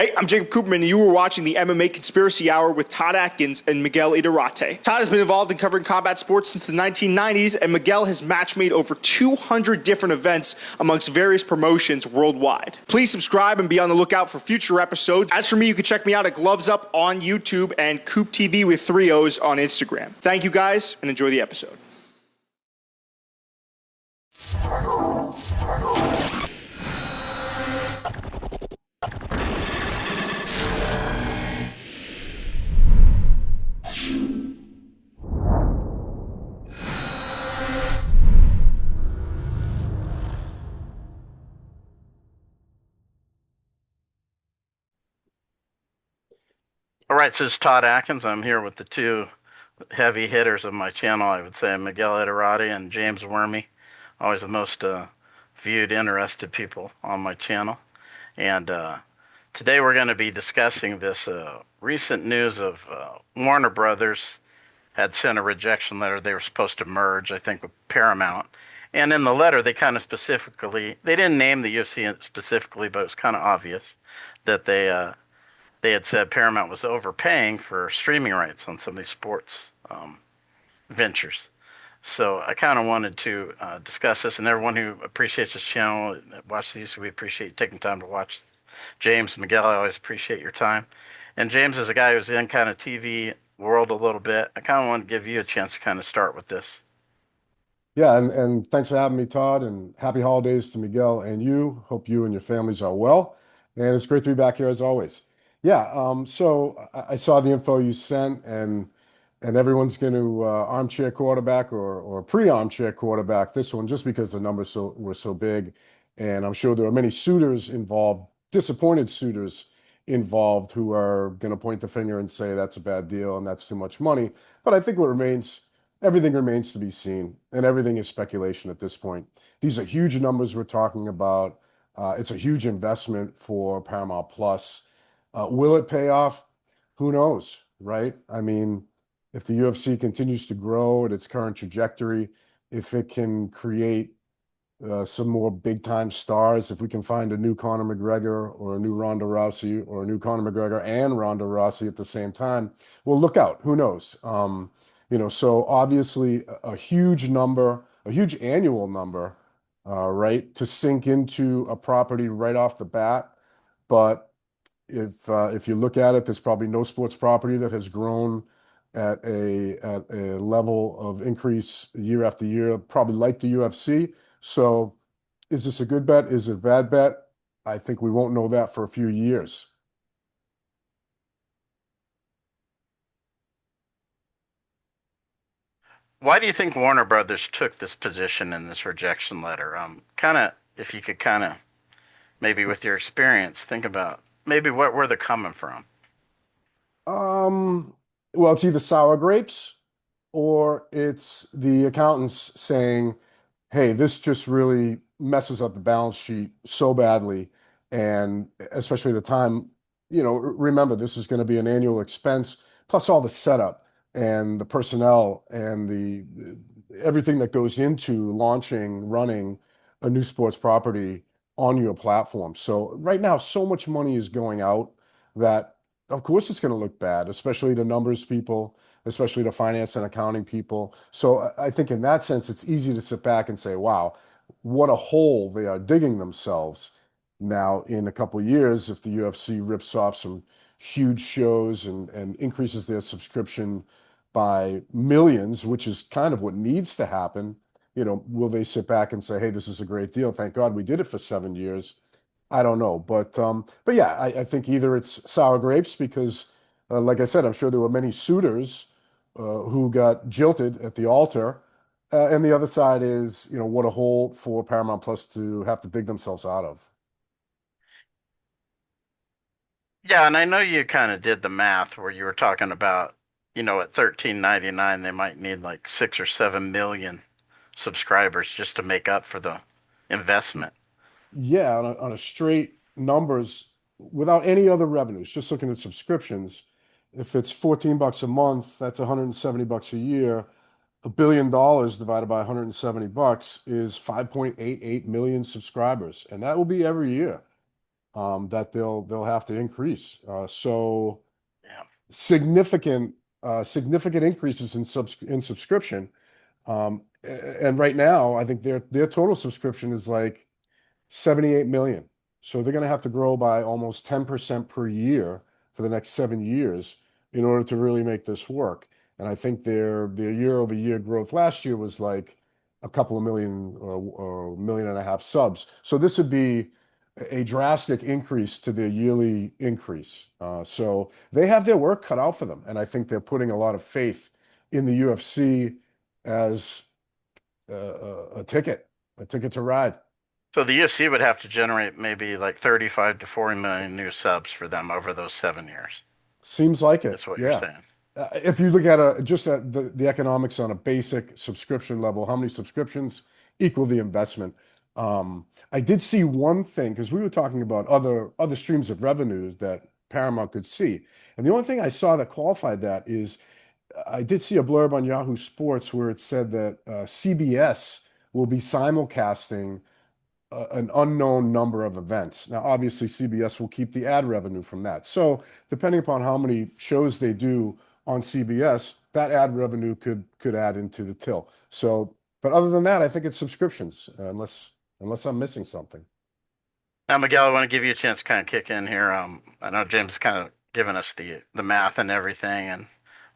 Hey, I'm Jacob Cooperman, and you were watching the MMA Conspiracy Hour with Todd Atkins and Miguel Iturrate. Todd has been involved in covering combat sports since the 1990s, and Miguel has matchmade over 200 different events amongst various promotions worldwide. Please subscribe and be on the lookout for future episodes. As for me, you can check me out at Gloves Up on YouTube and Coop TV with 3 O's on Instagram. Thank you guys, and enjoy the episode. All right, so it's Todd Atkins. I'm here with the two heavy hitters of my channel, I would say, Miguel Iturrate and James Werme, always the most viewed, interested people on my channel. And today we're going to be discussing this recent news of Warner Brothers had sent a rejection letter. They were supposed to merge, I think, with Paramount. And in the letter, they kind of specifically, they didn't name the UFC specifically, but it was kind of obvious that they had said Paramount was overpaying for streaming rights on some of these sports ventures. So I kind of wanted to discuss this, and everyone who appreciates this channel, watch these, we appreciate taking time to watch. James, Miguel, I always appreciate your time. And James is a guy who's in kind of TV world a little bit. I kind of want to give you a chance to kind of start with this. Yeah, and thanks for having me, Todd, and happy holidays to Miguel and you. Hope you and your families are well. And it's great to be back here as always. Yeah, so I saw the info you sent, and everyone's going to armchair quarterback or pre-armchair quarterback this one just because the numbers were so big. And I'm sure there are many suitors involved, disappointed suitors involved who are going to point the finger and say that's a bad deal and that's too much money. But I think everything remains to be seen, and everything is speculation at this point. These are huge numbers we're talking about. It's a huge investment for Paramount Plus. Will it pay off? Who knows, right? I mean, if the UFC continues to grow at its current trajectory, if it can create some more big time stars, if we can find a new Conor McGregor or a new Ronda Rousey or a new Conor McGregor and Ronda Rousey at the same time, well, look out. Who knows? So obviously a huge number, a huge annual number, right, to sink into a property right off the bat. But if you look at it, there's probably no sports property that has grown at a level of increase year after year, probably like the UFC. So is this a good bet? Is it a bad bet? I think we won't know that for a few years. Why do you think Warner Brothers took this position in this rejection letter? Kind of, if you could kind of, maybe with your experience, think about maybe where they're coming from. Um, well, it's either sour grapes or it's the accountants saying, hey, this just really messes up the balance sheet so badly. And especially at the time, remember, this is going to be an annual expense, plus all the setup and the personnel and everything that goes into launching, running a new sports property on your platform. So right now, so much money is going out that, of course, it's going to look bad, especially to numbers people, especially to finance and accounting people. So I think in that sense, it's easy to sit back and say, wow, what a hole they are digging themselves. Now, in a couple of years, if the UFC rips off some huge shows and increases their subscription by millions, which is kind of what needs to happen, will they sit back and say, hey, this is a great deal. Thank God we did it for 7 years. I don't know, but yeah, I think either it's sour grapes because, like I said, I'm sure there were many suitors who got jilted at the altar, and the other side is, what a hole for Paramount Plus to have to dig themselves out of. Yeah, and I know you kind of did the math where you were talking about, at 13.99 they might need like 6 or 7 million subscribers just to make up for the investment. Yeah, on a straight numbers without any other revenues, just looking at subscriptions, if it's $14 a month, that's $170 a year. $1 billion divided by 170 bucks is 5.88 million subscribers, and that will be every year. that they'll have to increase. So Yeah. significant increases in subscription. And right now, I think their total subscription is like 78 million. So they're going to have to grow by almost 10% per year for the next 7 years in order to really make this work. And I think their year-over-year growth last year was like a couple of million or 1.5 million subs. So this would be a drastic increase to their yearly increase. So they have their work cut out for them. And I think they're putting a lot of faith in the UFC as a ticket to ride. So the UFC would have to generate maybe like 35 to 40 million new subs for them over those 7 years. Seems like it. That's what you're Yeah. saying. If you look at just at the economics on a basic subscription level, how many subscriptions equal the investment? I did see one thing because we were talking about other streams of revenues that Paramount could see, and the only thing I saw that qualified that is I did see a blurb on Yahoo Sports where it said that CBS will be simulcasting an unknown number of events. Now, obviously, CBS will keep the ad revenue from that. So, depending upon how many shows they do on CBS, that ad revenue could add into the till. So, but other than that, I think it's subscriptions, unless I'm missing something. Now, Miguel, I want to give you a chance to kind of kick in here. I know James has kind of given us the math and everything, and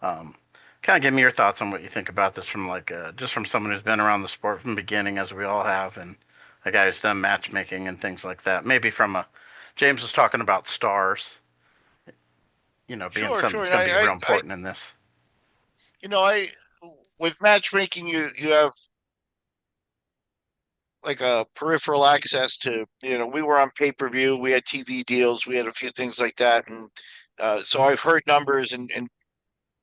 kind of give me your thoughts on what you think about this from like just from someone who's been around the sport from the beginning, as we all have, and a guy who's done matchmaking and things like that. Maybe from a James was talking about stars, being Sure, something sure. that's And going to be real important in this. I with matchmaking, you have like a peripheral access to, we were on pay-per-view, we had TV deals, we had a few things like that, and so I've heard numbers and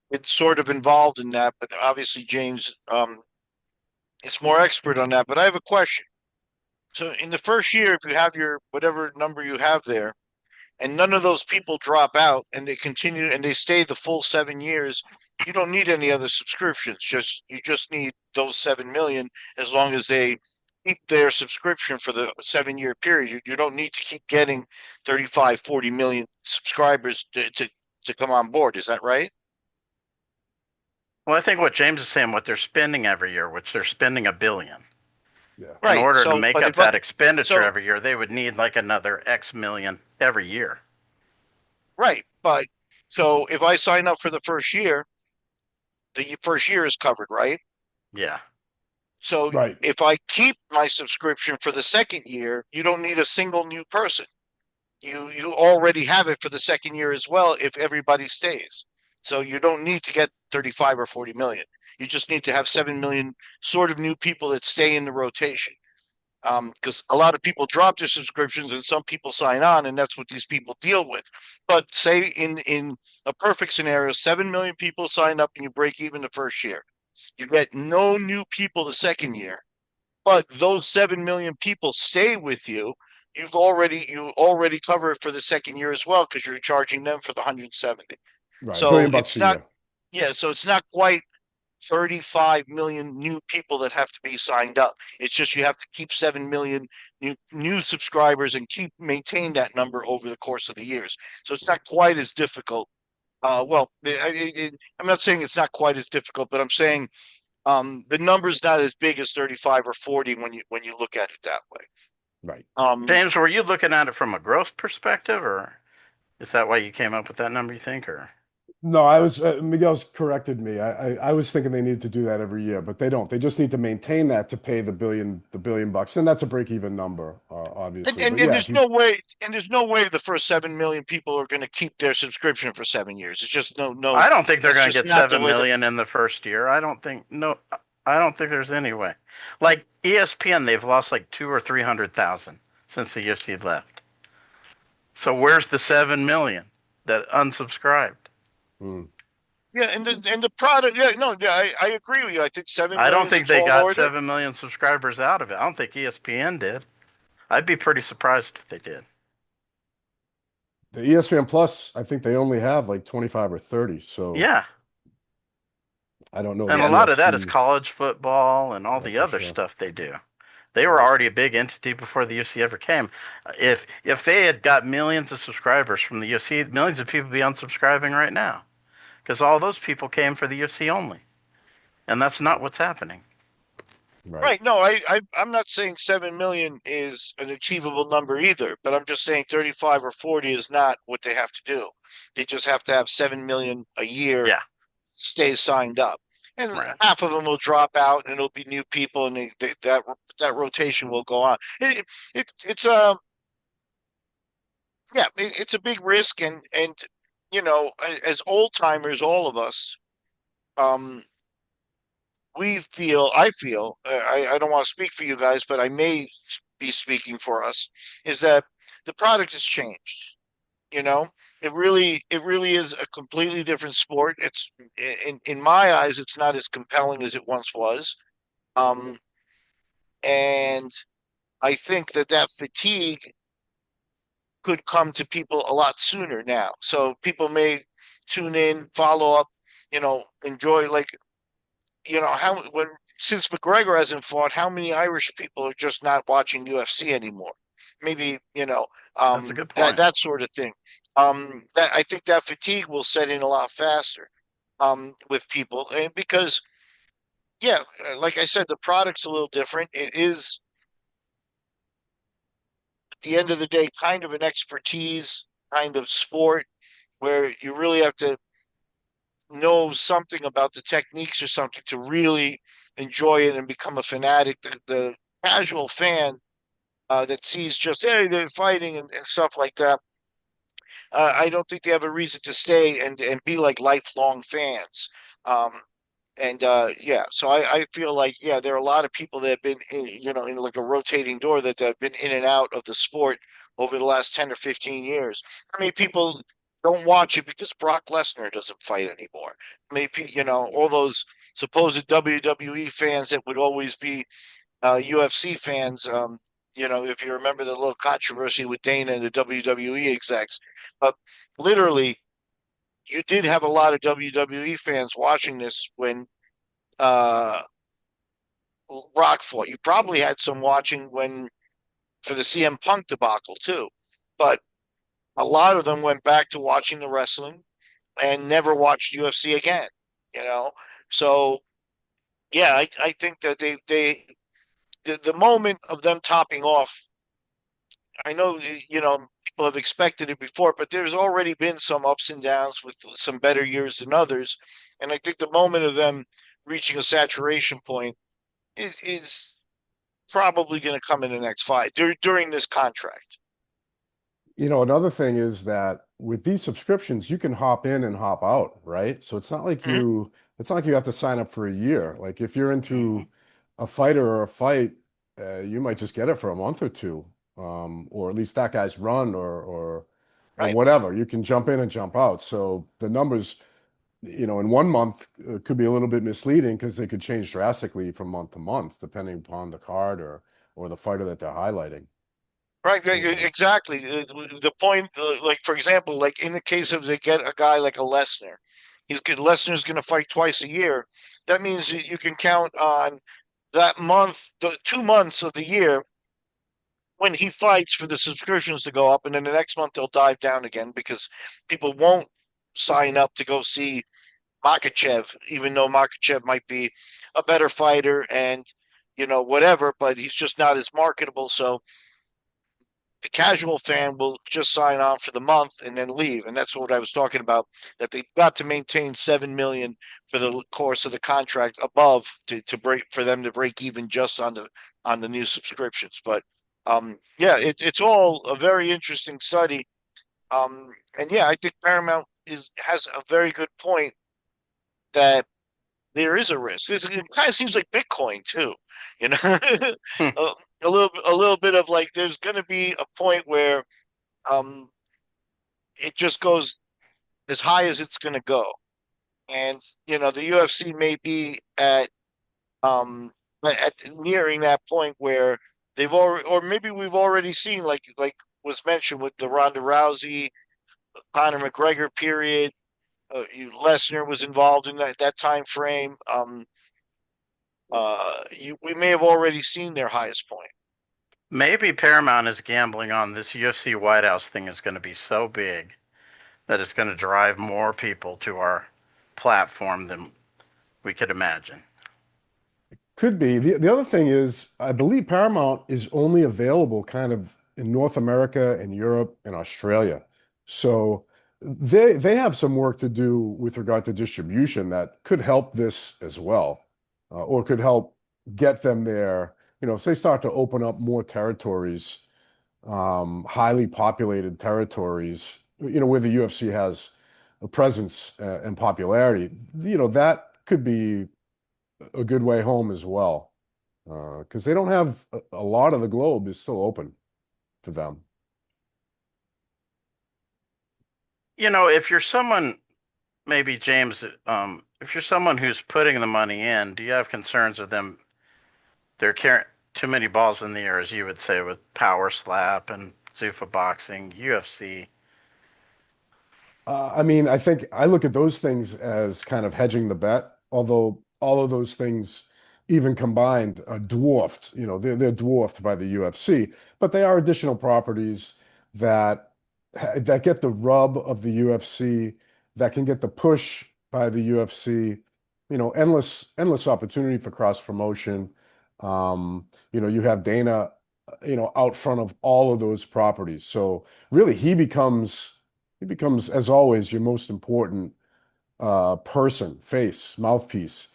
it's sort of involved in that, but obviously James is more expert on that. But I have a question. So in the first year, if you have your whatever number you have there, and none of those people drop out and they continue and they stay the full 7 years, you don't need any other subscriptions. You just need those 7 million as long as they keep their subscription for the 7 year period. You don't need to keep getting 35, 40 million subscribers to come on board. Is that right? Well, I think what James is saying, what they're spending every year, which they're spending 1 billion. Yeah. In Right. order to So, make but up if I, that expenditure so every year, they would need like another X million every year. right, but so if I sign up for the first year is covered, right? Yeah. So Right. if I keep my subscription for the second year, you don't need a single new person. You already have it for the second year as well if everybody stays. So you don't need to get 35 or 40 million. You just need to have 7 million sort of new people that stay in the rotation. Because a lot of people drop their subscriptions and some people sign on, and that's what these people deal with. But say in a perfect scenario, 7 million people sign up and you break even the first year. You get no new people the second year, but those 7 million people stay with you. You already cover it for the second year as well because you're charging them for the 170. Right. So $1 billion it's a not, year. yeah, so it's not quite 35 million new people that have to be signed up. It's just you have to keep 7 million new subscribers and maintain that number over the course of the years. So it's not quite as difficult. Well, I'm not saying it's not quite as difficult, but I'm saying the number's not as big as 35 or 40 when you look at it that way. Right. James, were you looking at it from a growth perspective, or is that why you came up with that number, you think, or? No, I was Miguel's corrected me. I was thinking they needed to do that every year, but they don't. They just need to maintain that to pay the billion bucks, and that's a break-even number, And, obviously. and, But and yeah, there's no way, the first 7 million people are going to keep their subscription for 7 years. It's just no. I don't think they're That's going to just get not the 7 way that. million in the first year. I don't think there's any way. Like ESPN, they've lost like 2 or 300,000 since the UFC left. So where's the 7 million that unsubscribed? mm, Yeah, and the product. Yeah, no, yeah, I agree with you. I think 7 I don't million is a think they tall got order. 7 million subscribers out of it. I don't think ESPN did. I'd be pretty surprised if they did. the ESPN Plus, I think they only have like 25 or 30, so Yeah. I don't know And the a Yeah, lot of that is UFC college football and all the for other sure. stuff they do. They were already a big entity before the UFC ever came. If they had got millions of subscribers from the UFC, millions of people would be unsubscribing right now because all those people came for the UFC only, and that's not what's happening. Right. Right. No, I'm not saying 7 million is an achievable number either, but I'm just saying 35 or 40 is not what they have to do. They just have to have 7 million a year Yeah, stay signed up. And right. half of them will drop out and it'll be new people and that rotation will go on. It's yeah, it's a big risk and you know, as old timers, all of us, um, I feel, I don't want to speak for you guys, but I may be speaking for us, is that the product has changed. You know, it really is a completely different sport. It's in my eyes, it's not as compelling as it once was. Um, and I think that fatigue could come to people a lot sooner now. So people may tune in, follow up, you know, enjoy like how when since McGregor hasn't fought, how many Irish people are just not watching UFC anymore? Maybe That's a good point. that sort of thing. That I think that fatigue will set in a lot faster with people, and because yeah, like I said, the product's a little different. It is at the end of the day kind of an expertise kind of sport where you really have to know something about the techniques or something to really enjoy it and become a fanatic. The casual fan that sees just hey they're fighting and stuff like that. I don't think they have a reason to stay and be like lifelong fans. Um, and yeah, so I feel like yeah, there are a lot of people that have been in like a rotating door that have been in and out of the sport over the last 10 or 15 years. How many people don't watch it because Brock Lesnar doesn't fight anymore? Maybe all those supposed WWE fans that would always be UFC fans. If you remember the little controversy with Dana and the WWE execs, but literally you did have a lot of WWE fans watching this when uh, Rock fought. You probably had some watching when for the CM Punk debacle too, but a lot of them went back to watching the wrestling and never watched UFC again. You know, so yeah, I think that the moment of them topping off. I know people have expected it before, but there's already been some ups and downs with some better years than others, and I think the moment of them reaching a saturation point is probably going to come in the next five during this contract. Another thing is that with these subscriptions, you can hop in and hop out, right? So Mhm. it's not like you have to sign up for a year. Like if you're Hmm. into a fighter or a fight, you might just get it for a month or two, or at least that guy's run or Right, whatever. You can jump in and jump out. So the numbers, in 1 month could be a little bit misleading because they could change drastically from month to month, depending upon the card or the fighter that they're highlighting. right, So, exactly. The point, like for example, like in the case of they get a guy like a Lesnar, Lesnar's going to fight twice a year. That means that you can count on that month, the 2 months of the year when he fights for the subscriptions to go up, and then the next month they'll dive down again because people won't sign up to go see Makachev, even though Makachev might be a better fighter and whatever, but he's just not as marketable. So the casual fan will just sign on for the month and then leave, and that's what I was talking about. That they've got to maintain 7 million for the course of the contract above to break for them to break even just on the new subscriptions. But yeah, it's all a very interesting study. And yeah, I think Paramount has a very good point that there is a risk. It kind of seems like Bitcoin too, you know, a, a little bit of like there's going to be a point where um, it just goes as high as it's going to go, and the UFC may be um, at nearing that point where they've already, or maybe we've already seen like was mentioned with the Ronda Rousey, Conor McGregor period. Lesnar was involved in that time frame. we may have already seen their highest point. Maybe Paramount is gambling on this UFC White House thing is going to be so big that it's going to drive more people to our platform than we could imagine. Could be. The other thing is, I believe Paramount is only available kind of in North America and Europe and Australia. So they have some work to do with regard to distribution that could help this as well, or could help get them there. If they start to open up more territories, highly populated territories, where the UFC has a presence and popularity, that could be a good way home as well. Because they don't have a lot of the globe is still open to them. If you're someone, maybe James, if you're someone who's putting the money in, do you have concerns of them? They're carrying too many balls in the air, as you would say, with Power Slap and Zuffa boxing, UFC. I mean, I think I look at those things as kind of hedging the bet, although all of those things, even combined, are dwarfed. They're dwarfed by the UFC, but they are additional properties that that get the rub of the UFC, that can get the push by the UFC. Endless opportunity for cross promotion. You have Dana, out front of all of those properties. So really, he becomes, as always, your most important person, face, mouthpiece,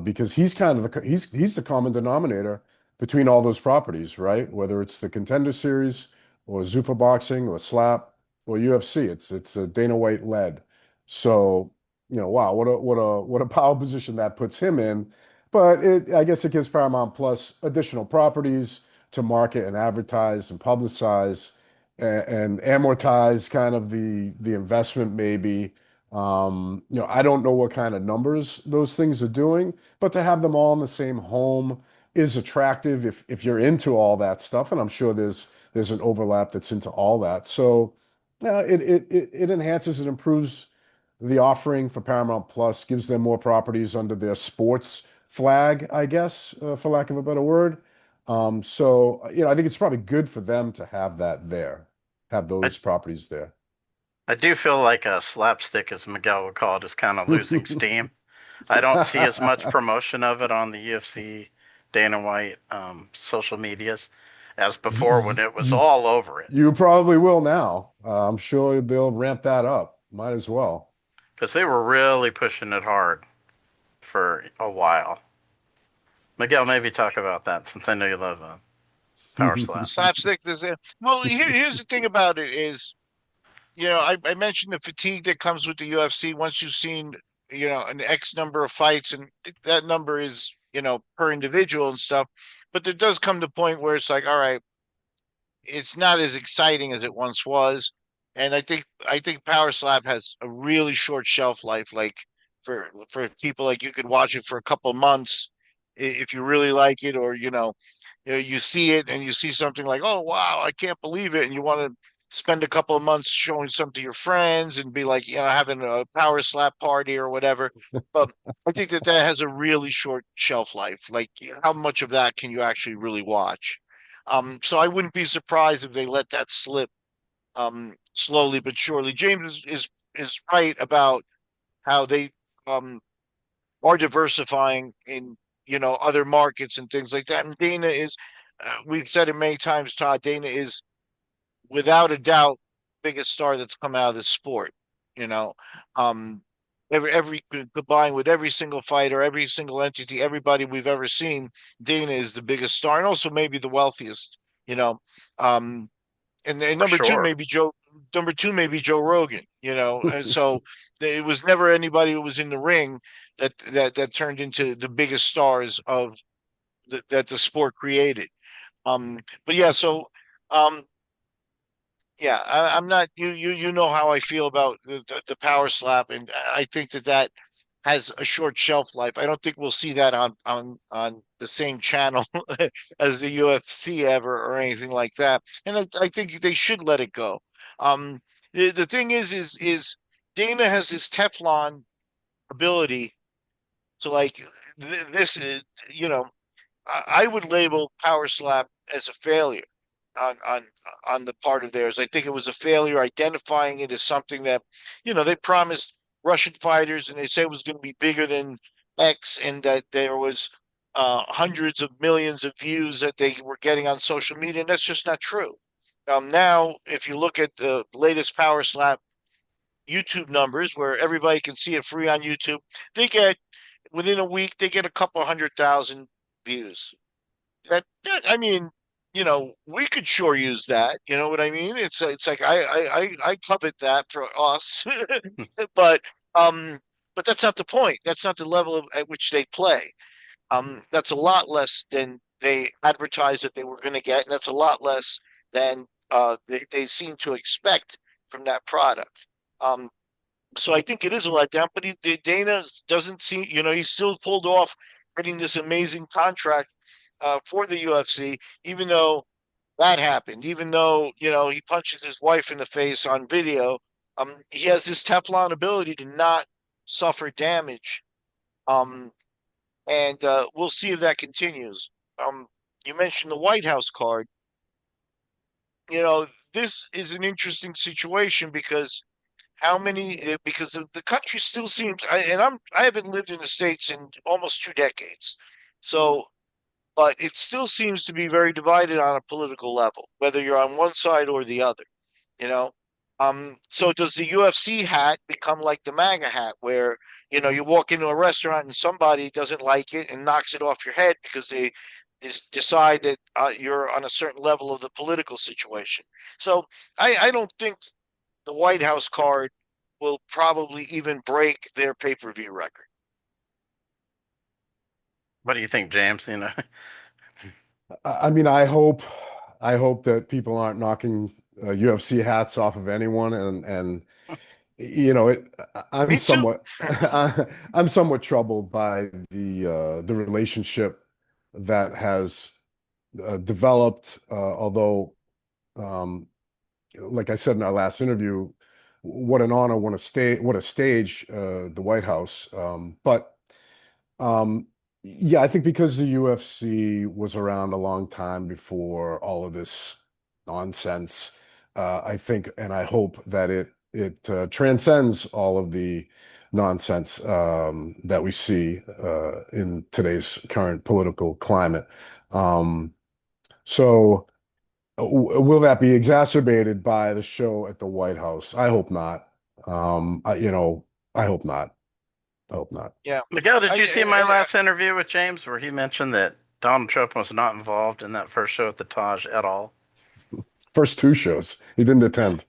because he's kind of he's the common denominator between all those properties, right? Whether it's the Contender Series or Zuffa Boxing or Slap or UFC, it's a Dana White led. So, wow, what a power position that puts him in. But I guess it gives Paramount Plus additional properties to market and advertise and publicize and amortize kind of the investment maybe. I don't know what kind of numbers those things are doing, but to have them all in the same home is attractive if you're into all that stuff, and I'm sure there's an overlap that's into all that. So yeah, it enhances and improves the offering for Paramount Plus, gives them more properties under their sports flag, I guess, for lack of a better word. So I think it's probably good for them to have that there, have I, those properties there. I do feel like a slapstick, as Miguel would call it, is kind of losing steam. I don't see as much promotion of it on the UFC Dana White social medias as before when it was You, all over it. you probably will now. I'm sure they'll ramp that up. Might as well. Because they were really pushing it hard for a while. Miguel, maybe talk about that since I know you love Power Slap. Slapsticks is it? Well, here's the thing about it is, I mentioned the fatigue that comes with the UFC once you've seen, an X number of fights, and that number is, per individual and stuff. But there does come the point where it's like, all right, it's not as exciting as it once was. And I think Power Slap has a really short shelf life. Like for people, like you could watch it for a couple of months if you really like it, or you see it and you see something like, oh wow, I can't believe it, and you want to spend a couple of months showing some to your friends and be like, having a Power Slap party or whatever. But I think that has a really short shelf life. Like, how much of that can you actually really watch? So I wouldn't be surprised if they let that slip, slowly but surely. James is right about how they um, are diversifying in, other markets and things like that. And Dana is, we've said it many times, Todd. Dana is without a doubt biggest star that's come out of this sport. You know, um, every combined with every single fighter, every single entity, everybody we've ever seen, Dana is the biggest star, and also maybe the wealthiest. You know, um, and then For number two sure. maybe Joe. Number two maybe Joe Rogan. And so it was never anybody who was in the ring that turned into the biggest stars of that the sport created. But yeah, so um, yeah, I'm not you know how I feel about the power slap, and I think that has a short shelf life. I don't think we'll see that on the same channel as the UFC ever or anything like that. And I think they should let it go. Um, the thing is Dana has this Teflon ability to, like, this is, I would label Power Slap as a failure on on on the part of theirs. I think it was a failure identifying it as something that, they promised Russian fighters and they said it was going to be bigger than X, and that there was hundreds of millions of views that they were getting on social media, and that's just not true. Now, if you look at the latest Power Slap YouTube numbers, where everybody can see it free on YouTube, they get within a week they get a couple 100,000 views. I mean, we could sure use that. You know what I mean? It's like I covet that for us, but um, but that's not the point. That's not the level at which they play. That's a lot less than they advertised that they were going to get, and that's a lot less than they seem to expect from that product. Um, so I think it is a letdown, but Dana doesn't seem, he still pulled off getting this amazing contract for the UFC, even though that happened, even though, he punches his wife in the face on video. He has this Teflon ability to not suffer damage. Um, and we'll see if that continues. You mentioned the White House card. This is an interesting situation because because the country still seems, I haven't lived in the States in almost 2 decades. So, but it still seems to be very divided on a political level, whether you're on one side or the other, you know? So does the UFC hat become like the MAGA hat, where, you walk into a restaurant and somebody doesn't like it and knocks it off your head because they decide that you're on a certain level of the political situation. So I don't think the White House card will probably even break their pay-per-view record. What do you think, James? I mean, I hope that people aren't knocking UFC hats off of anyone, and I'm Me too. somewhat I'm somewhat troubled by the relationship that has developed. Although, um, like I said in our last interview, what an honor, what a stage, the White House. But um, yeah, I think because the UFC was around a long time before all of this nonsense, I think and I hope that it transcends all of the nonsense that we see in today's current political climate. Um, so, will that be exacerbated by the show at the White House? I hope not. I hope not. I hope not. Yeah. Miguel, did I, you see and, my and last interview with James where he mentioned that Donald Trump was not involved in that first show at the Taj at all? First two shows, he didn't attend.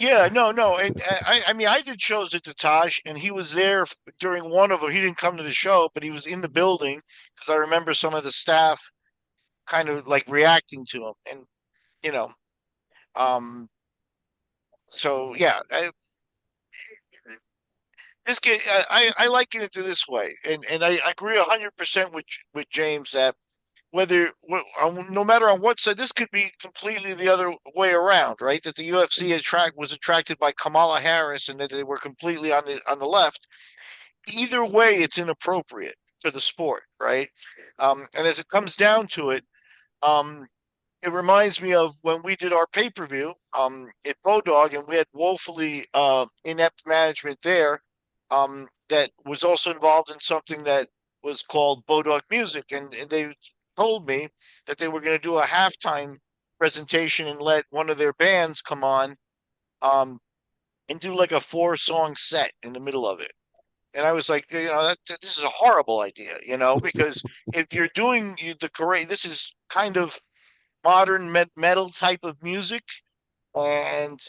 yeah, no, no. And I mean, I did shows at the Taj, and he was there during one of them. He didn't come to the show, but he was in the building because I remember some of the staff kind of like reacting to him, and you know, um, so yeah, this kid, I liken it to this way, and I agree 100% with James that no matter on what side, this could be completely the other way around, right? That the UFC was attracted by Kamala Harris, and that they were completely on the left. Either way, it's inappropriate for the sport, right? And as it comes down to it, um, it reminds me of when we did our pay-per-view at Bodog, and we had woefully inept management there that was also involved in something that was called Bodog Music, and they told me that they were going to do a halftime presentation and let one of their bands come on um, and do like a 4-song set in the middle of it. And I was like, this is a horrible idea, because if you're doing the correct, this is kind of modern metal type of music. And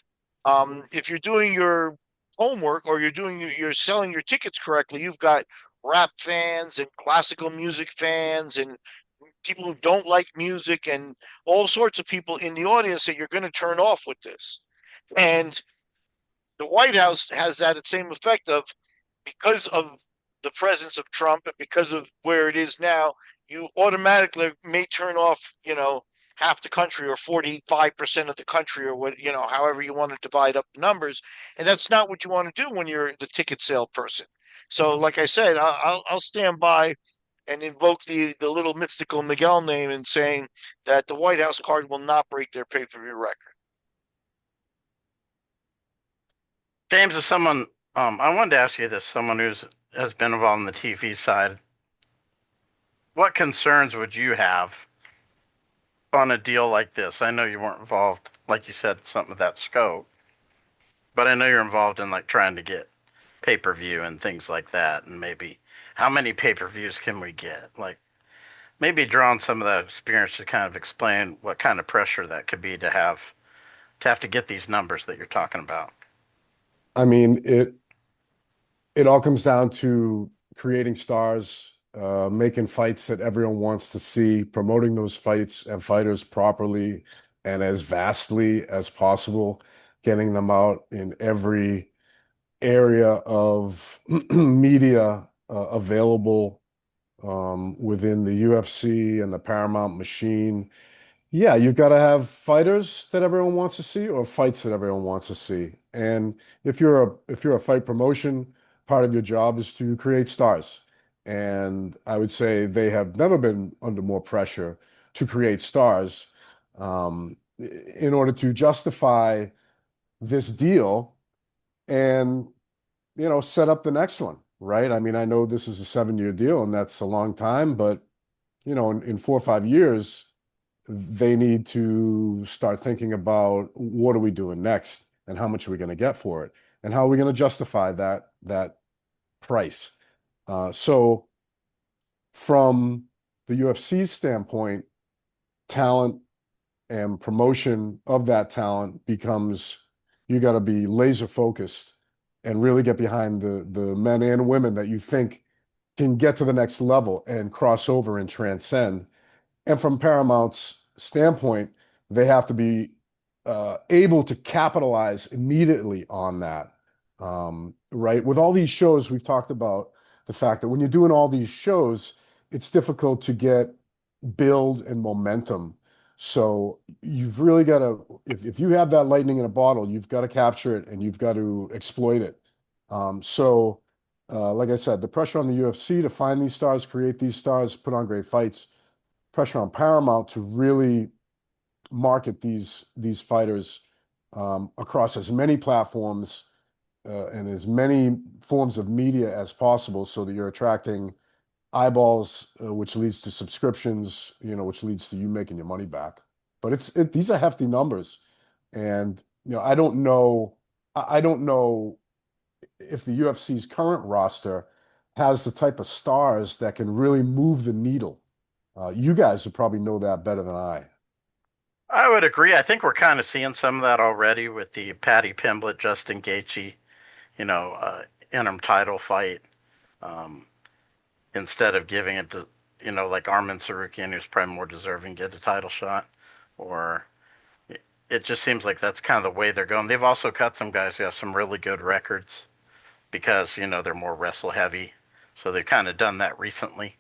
if you're doing your homework, or you're selling your tickets correctly, you've got rap fans and classical music fans and people who don't like music and all sorts of people in the audience that you're going to turn off with this. And the White House has that same effect of, because of the presence of Trump and because of where it is now, you automatically may turn off, half the country or 45% of the country, or what, however you want to divide up the numbers. And that's not what you want to do when you're the ticket sale person. So, like I said, I'll stand by and invoke the little mystical Miguel name and saying that the White House card will not break their pay-per-view record. James is someone. I wanted to ask you this: someone who's has been involved in the TV side. What concerns would you have on a deal like this? I know you weren't involved, like you said, something of that scope, but I know you're involved in like trying to get pay per view and things like that, and maybe how many pay per views can we get? Like maybe draw on some of that experience to kind of explain what kind of pressure that could be to have to get these numbers that you're talking about. I mean, it all comes down to creating stars, making fights that everyone wants to see, promoting those fights and fighters properly and as vastly as possible, getting them out in every area of media available within the UFC and the Paramount machine. Yeah, you've got to have fighters that everyone wants to see or fights that everyone wants to see. And if you're a fight promotion, part of your job is to create stars. And I would say they have never been under more pressure to create stars in order to justify this deal and set up the next one, right? I mean, I know this is a 7-year deal and that's a long time, but in 4 or 5 years they need to start thinking about what are we doing next and how much are we going to get for it and how are we going to justify that price. So from the UFC's standpoint, talent and promotion of that talent becomes you got to be laser focused and really get behind the men and women that you think can get to the next level and cross over and transcend. And from Paramount's standpoint, they have to be able to capitalize immediately on that. Right? With all these shows, we've talked about the fact that when you're doing all these shows, it's difficult to get build and momentum. So you've really got to, if you have that lightning in a bottle, you've got to capture it and you've got to exploit it. Like I said, the pressure on the UFC to find these stars, create these stars, put on great fights, pressure on Paramount to really market these fighters across as many platforms and as many forms of media as possible so that you're attracting eyeballs, which leads to subscriptions, which leads to you making your money back. But these are hefty numbers. And, I don't know if the UFC's current roster has the type of stars that can really move the needle. You guys would probably know that better than I. I would agree. I think we're kind of seeing some of that already with the Paddy Pimblett, Justin Gaethje, you know, uh, interim title fight. Um, Instead of giving it to, like Armin Sarukian, who's probably more deserving, get a title shot, or it just seems like that's kind of the way they're going. They've also cut some guys who have some really good records because they're more wrestle heavy, so they've kind of done that recently.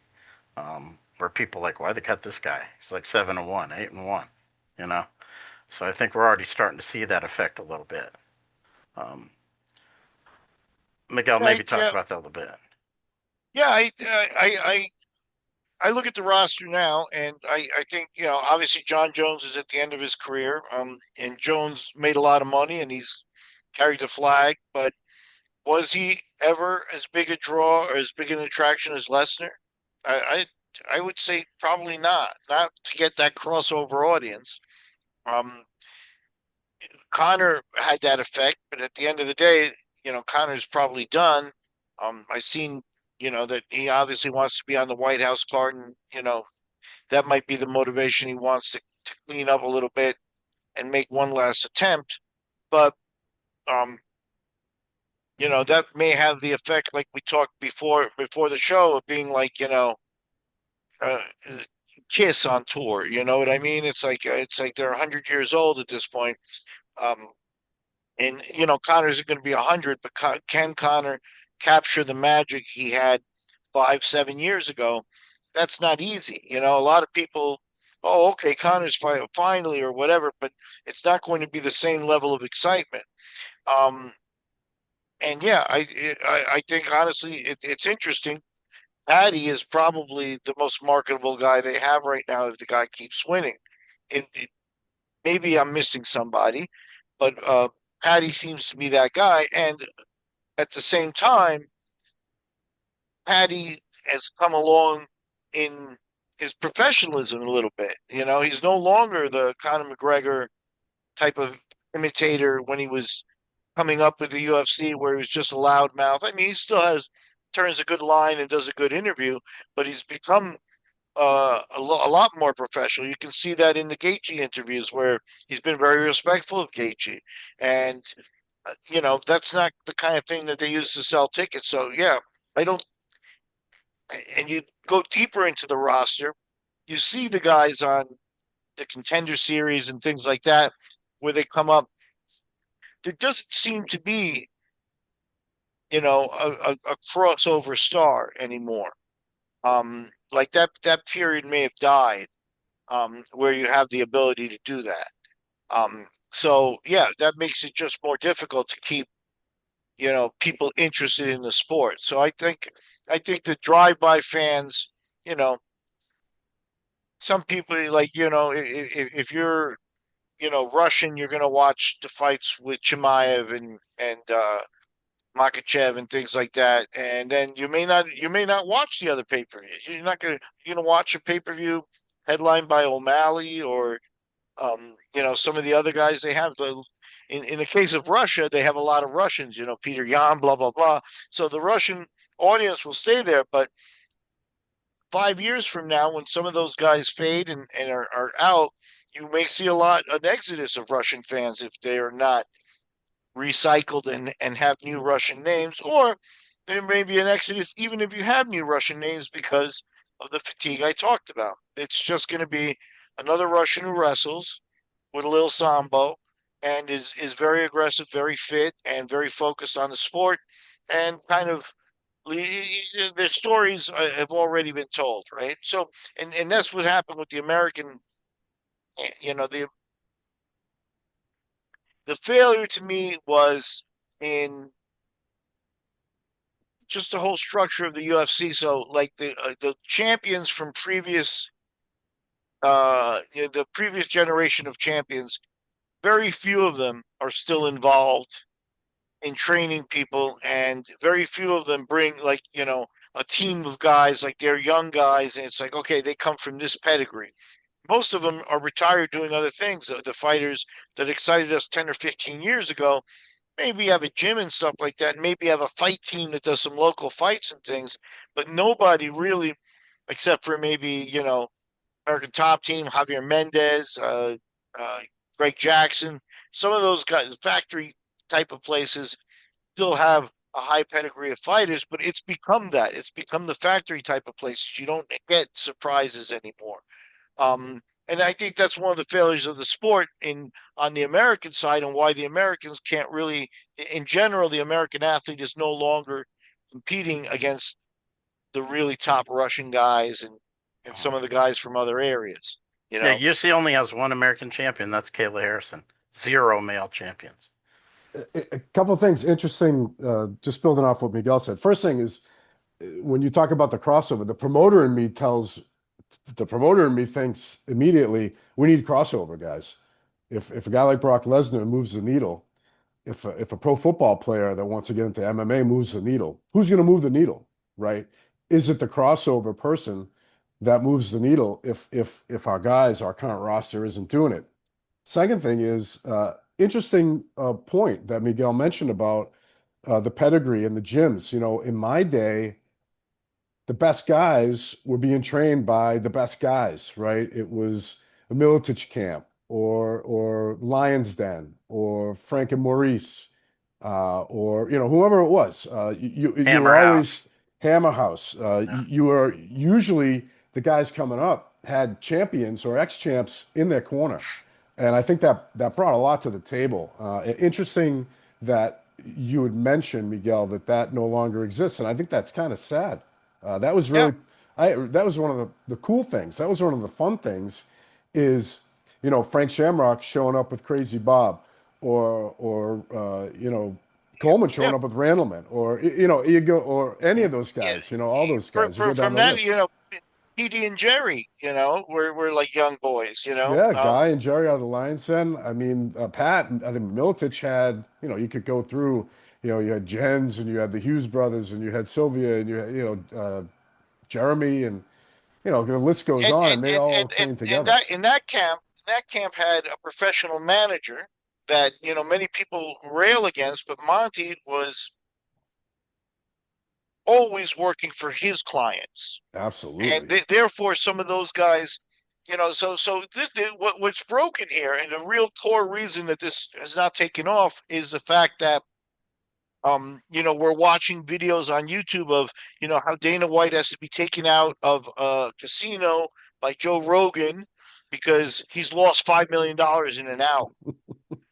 Where people are like, why they cut this guy? He's like 7-1, 8-1, you know. So I think we're already starting to see that effect a little bit. Um, Miguel, Yeah, maybe talk yeah, about that a little bit. yeah. I look at the roster now, and I think obviously John Jones is at the end of his career. And Jones made a lot of money, and he's carried the flag. But was he ever as big a draw or as big an attraction as Lesnar? I I would say probably not. Not to get that crossover audience. Um, Connor had that effect, but at the end of the day, Connor's probably done. I seen, that he obviously wants to be on the White House card, and that might be the motivation he wants to clean up a little bit and make one last attempt. But um, that may have the effect, like we talked before the show, of being like, uh, Kiss on tour. You know what I mean? It's like they're 100 years old at this point. Um, And Connor's going to be 100, but can Connor capture the magic he had 5, 7 years ago? That's not easy. A lot of people, oh, okay, Connor's finally or whatever, but it's not going to be the same level of excitement. Um, And yeah, I think honestly it's interesting. Patty is probably the most marketable guy they have right now if the guy keeps winning. Maybe I'm missing somebody, but Patty seems to be that guy. And at the same time, Patty has come along in his professionalism a little bit. You know, he's no longer the Conor McGregor type of imitator when he was coming up with the UFC, where he was just a loudmouth. I mean, he still has turns a good line and does a good interview, but he's become a lot more professional. You can see that in the Gaethje interviews where he's been very respectful of Gaethje, and you know that's not the kind of thing that they use to sell tickets. So yeah, I don't. And you go deeper into the roster, you see the guys on the contender series and things like that where they come up. There doesn't seem to be, you know, a crossover star anymore. Like that period may have died, where you have the ability to do that. So yeah, that makes it just more difficult to keep, you know, people interested in the sport. So I think the drive-by fans, you know, some people like, you know, if you're, you know, Russian, you're going to watch the fights with Chimaev and Makachev and things like that, and then you may not watch the other pay-per-views. You're gonna watch a pay-per-view headlined by O'Malley or you know, some of the other guys they have. In the case of Russia, they have a lot of Russians. You know, Peter Yan, blah blah blah. So the Russian audience will stay there, but 5 years from now, when some of those guys fade and are out, you may see an exodus of Russian fans if they are not recycled and have new Russian names, or there may be an exodus even if you have new Russian names because of the fatigue I talked about. It's just going to be another Russian who wrestles with a little sambo and is very aggressive, very fit, and very focused on the sport, and kind of their stories have already been told, right? So, and that's what happened with the American. You know, the failure to me was in just the whole structure of the UFC. So like the champions from you know, the previous generation of champions, very few of them are still involved in training people, and very few of them bring, like, you know, a team of guys, like they're young guys, and it's like, okay, they come from this pedigree. Most of them are retired doing other things. The fighters that excited us 10 or 15 years ago maybe have a gym and stuff like that, and maybe have a fight team that does some local fights and things, but nobody really, except for maybe, you know, American Top Team, Javier Mendez, uh, Greg Jackson, some of those guys, factory type of places still have a high pedigree of fighters, but it's become that. It's become the factory type of places. You don't get surprises anymore. And I think that's one of the failures of the sport in on the American side, and why the Americans can't really, in general, the American athlete is no longer competing against the really top Russian guys and some of the guys from other areas. You Yeah, know, UFC only has one American champion. That's Kayla Harrison. Zero male champions. A couple of things interesting, just building off what Miguel said. First thing is when you talk about the crossover, the promoter in me thinks immediately we need crossover guys. If a guy like Brock Lesnar moves the needle, if a pro football player that wants to get into MMA moves the needle, who's going to move the needle, right? Is it the crossover person that moves the needle if our guys, our current roster isn't doing it? Second thing is interesting point that Miguel mentioned about the pedigree and the gyms. You know, in my day, the best guys were being trained by the best guys, right? It was a Militich camp or Lions Den or Frank and Maurice or you know whoever it was. You were Hammer House. always Hammer House. Yeah. You were usually the guys coming up had champions or ex-champs in their corner, and I think that brought a lot to the table. Interesting that you had mentioned, Miguel, that no longer exists, and I think that's kind of sad. That was yeah, really, that was one of the cool things. That was one of the fun things, is you know Frank Shamrock showing up with Crazy Bob, or you know Coleman Yeah, showing up with Randleman, or you go, or any of those yeah. guys, all those guys. You go down From the that, list. PD and Jerry, we're like young boys, Yeah, Guy and Jerry out of the Lions Den. I mean, Pat, I think Miletich had, you could go through, you had Jens and you had the Hughes brothers and you had Sylvia and you had, Jeremy and, the list goes on and they all trained and together. that camp had a professional manager that many people rail against, but Monty was always working for his clients, and Absolutely. therefore some of those guys, so what's broken here, and the real core reason that this has not taken off is the fact that we're watching videos on YouTube of, how Dana White has to be taken out of a casino by Joe Rogan because he's lost $5 million in an hour.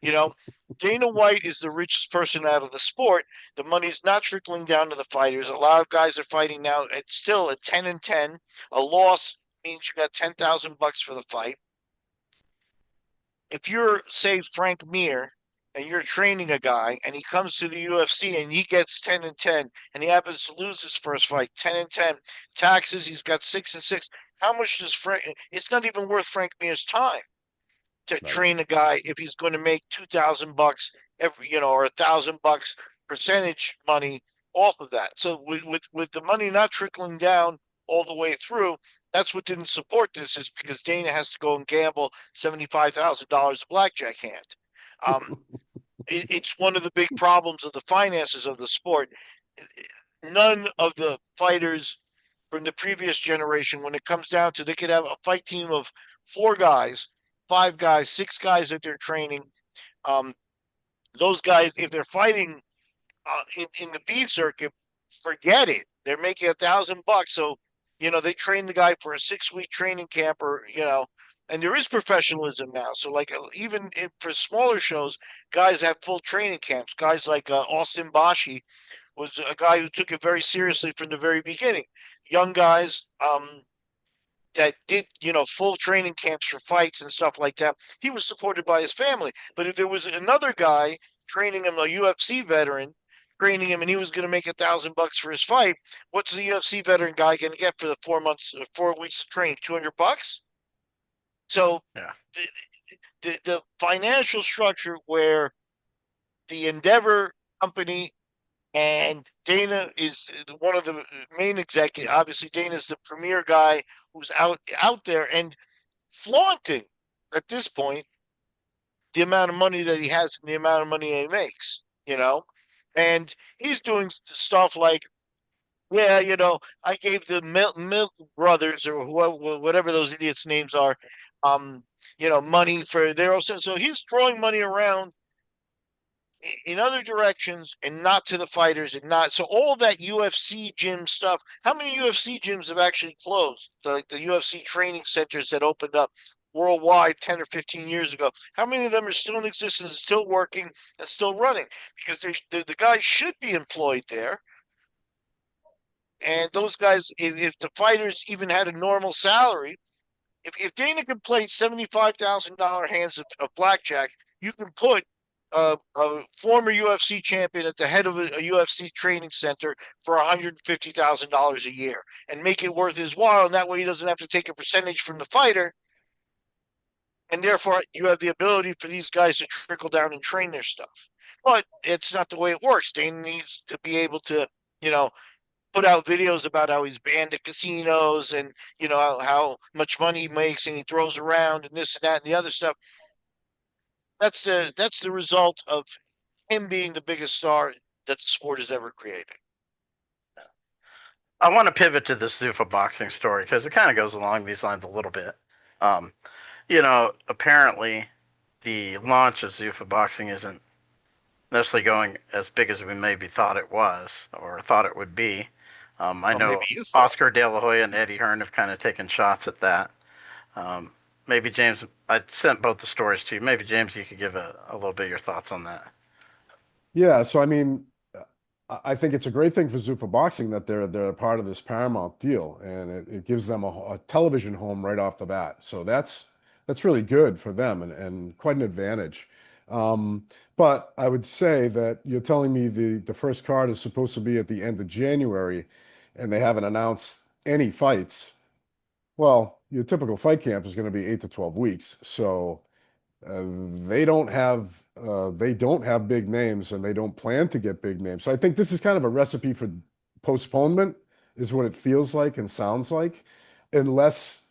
You know, Dana White is the richest person out of the sport. The money's not trickling down to the fighters. A lot of guys are fighting now. It's still at 10-10. A loss means you got $10,000 for the fight. If you're, say, Frank Mir, and you're training a guy and he comes to the UFC and he gets 10-10 and he happens to lose his first fight 10-10, taxes, he's got 6-6. How much does Frank? It's not even worth Frank Mir's time to Right. train a guy if he's going to make $2,000 every, or $1,000 percentage money off of that. So with the money not trickling down all the way through, that's what didn't support this, is because Dana has to go and gamble $75,000 a blackjack hand. Um, it's one of the big problems of the finances of the sport. None of the fighters from the previous generation, when it comes down to, they could have a fight team of 4 guys, 5 guys, 6 guys that they're training. Um, those guys, if they're fighting in the B circuit, forget it. They're making $1,000. So, they train the guy for a 6-week training camp, or, and there is professionalism now. So, like, even for smaller shows, guys have full training camps. Guys like Austin Bashi was a guy who took it very seriously from the very beginning. Young guys, that did, full training camps for fights and stuff like that. He was supported by his family. But if there was another guy training him, a UFC veteran, training him, and he was going to make $1,000 for his fight, what's the UFC veteran guy going to get for the 4 months, 4 weeks of training? $200. So Yeah. the financial structure where the Endeavor company and Dana is one of the main executives. Obviously, Dana's the premier guy who's out there and flaunting at this point the amount of money that he has and the amount of money he makes. And he's doing stuff like, yeah, I gave the Milk brothers, or whatever those idiots' names are, money for their own. So he's throwing money around in other directions and not to the fighters, and not, so all that UFC gym stuff. How many UFC gyms have actually closed? So, like, the UFC training centers that opened up worldwide 10 or 15 years ago, how many of them are still in existence, still working, and still running? Because the guys should be employed there. And those guys, if the fighters even had a normal salary, if Dana can play $75,000 hands of blackjack, you can put a former UFC champion at the head of a UFC training center for $150,000 a year and make it worth his while. And that way he doesn't have to take a percentage from the fighter. And therefore, you have the ability for these guys to trickle down and train their stuff. But it's not the way it works. Dana needs to be able to, put out videos about how he's banned at casinos, and how much money he makes and he throws around and this and that and the other stuff. That's the result of him being the biggest star that the sport has ever created. I want to pivot to this Zuffa boxing story because it kind of goes along these lines a little bit. Um, apparently the launch of Zuffa boxing isn't necessarily going as big as we maybe thought it was or thought it would be. I Well, know maybe you thought. Oscar De La Hoya and Eddie Hearn have kind of taken shots at that. Maybe James, I sent both the stories to you. Maybe James, you could give a little bit of your thoughts on that. Yeah, so I mean, I think it's a great thing for Zuffa Boxing that they're a part of this Paramount deal, and it gives them a television home right off the bat. So that's really good for them and quite an advantage. But I would say that you're telling me the first card is supposed to be at the end of January, and they haven't announced any fights. Well, your typical fight camp is going to be 8 to 12 weeks. So they don't have big names, and they don't plan to get big names. So I think this is kind of a recipe for postponement, is what it feels like and sounds like, unless